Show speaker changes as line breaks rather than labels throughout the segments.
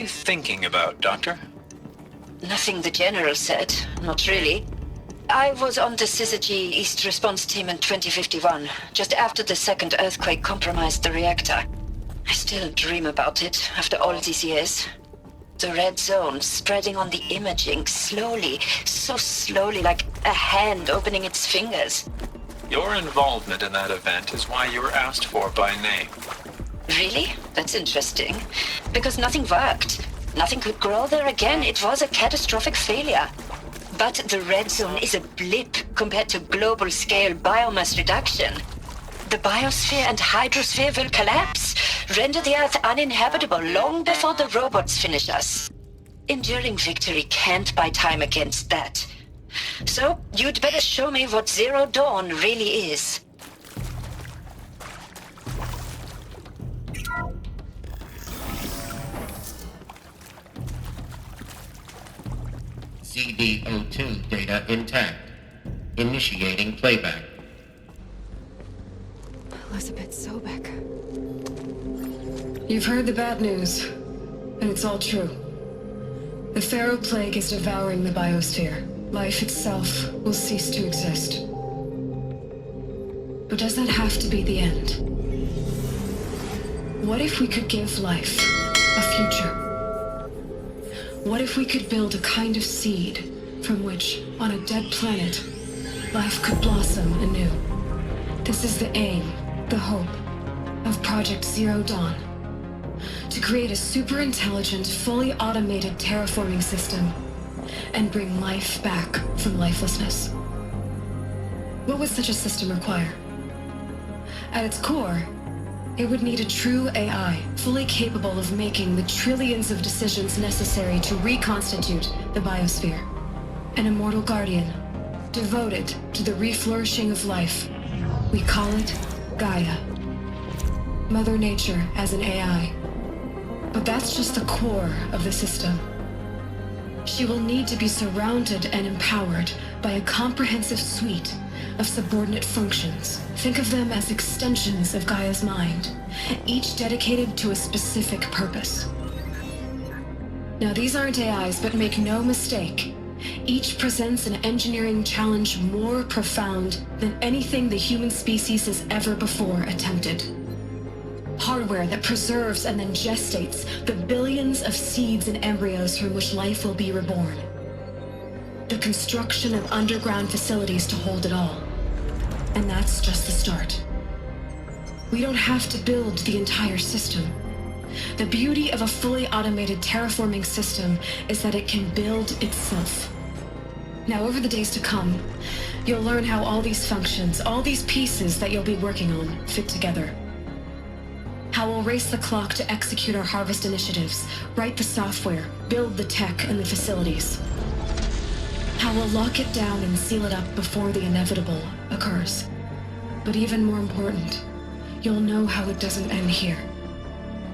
you thinking about, Doctor?
Nothing the General said. Not really. I was on the Syzygy East Response Team in 2051, just after the second earthquake compromised the reactor. I still dream about it, after all these years. The red zone spreading on the imaging, slowly, so slowly, like a hand opening its fingers.
Your involvement in that event is why you were asked for by name.
Really? That's interesting. Because nothing worked. Nothing could grow there again. It was a catastrophic failure. But the red zone is a blip compared to global-scale biomass reduction. The biosphere and hydrosphere will collapse, render the Earth uninhabitable long before the robots finish us. Enduring victory can't buy time against that. So, you'd better show me what Zero Dawn really is.
CD02 data intact. Initiating playback.
Elizabeth Sobek. You've heard the bad news, and it's all true. The Pharaoh Plague is devouring the biosphere. Life itself will cease to exist. But does that have to be the end? What if we could give life a future? What if we could build a kind of seed from which, on a dead planet, life could blossom anew? This is the aim, the hope, of Project Zero Dawn. To create a super-intelligent, fully automated terraforming system and bring life back from lifelessness. What would such a system require? At its core, it would need a true AI, fully capable of making the trillions of decisions necessary to reconstitute the biosphere. An immortal guardian, devoted to the reflourishing of life. We call it Gaia. Mother Nature as an AI. But that's just the core of the system. She will need to be surrounded and empowered by a comprehensive suite of subordinate functions. Think of them as extensions of Gaia's mind, each dedicated to a specific purpose. Now, these aren't AIs, but make no mistake, each presents an engineering challenge more profound than anything the human species has ever before attempted. Hardware that preserves and then gestates the billions of seeds and embryos from which life will be reborn. The construction of underground facilities to hold it all. And that's just the start. We don't have to build the entire system. The beauty of a fully automated terraforming system is that it can build itself. Now, over the days to come, you'll learn how all these functions, all these pieces that you'll be working on, fit together. How we'll race the clock to execute our harvest initiatives, write the software, build the tech and the facilities. How we'll lock it down and seal it up before the inevitable occurs. But even more important, you'll know how it doesn't end here.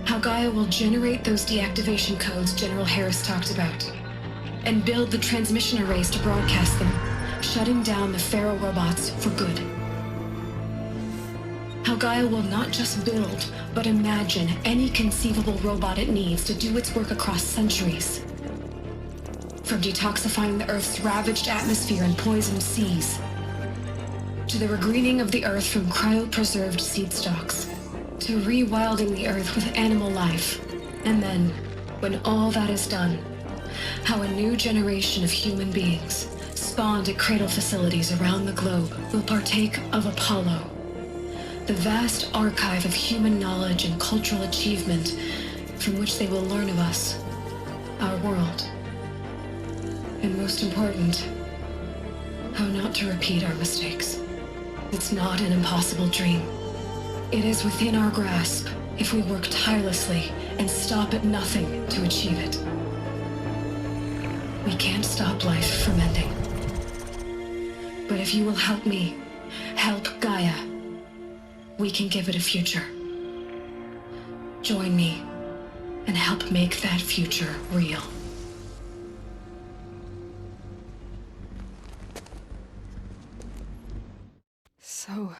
How Gaia will generate those deactivation codes General Harris talked about, and build the transmission arrays to broadcast them, shutting down the Pharaoh robots for good. How Gaia will not just build, but imagine any conceivable robot it needs to do its work across centuries. From detoxifying the Earth's ravaged atmosphere and poisoned seas, to the regreening of the Earth from cryopreserved seed stalks, to rewilding the Earth with animal life. And then, when all that is done, how a new generation of human beings, spawned at cradle facilities around the globe, will partake of Apollo, the vast archive of human knowledge and cultural achievement from which they will learn of us, our world. And most important, how not to repeat our mistakes. It's not an impossible dream. It is within our grasp if we work tirelessly and stop at nothing to achieve it. We can't stop life from ending. But if you will help me, help Gaia, we can give it a future. Join me and help make that future real.
So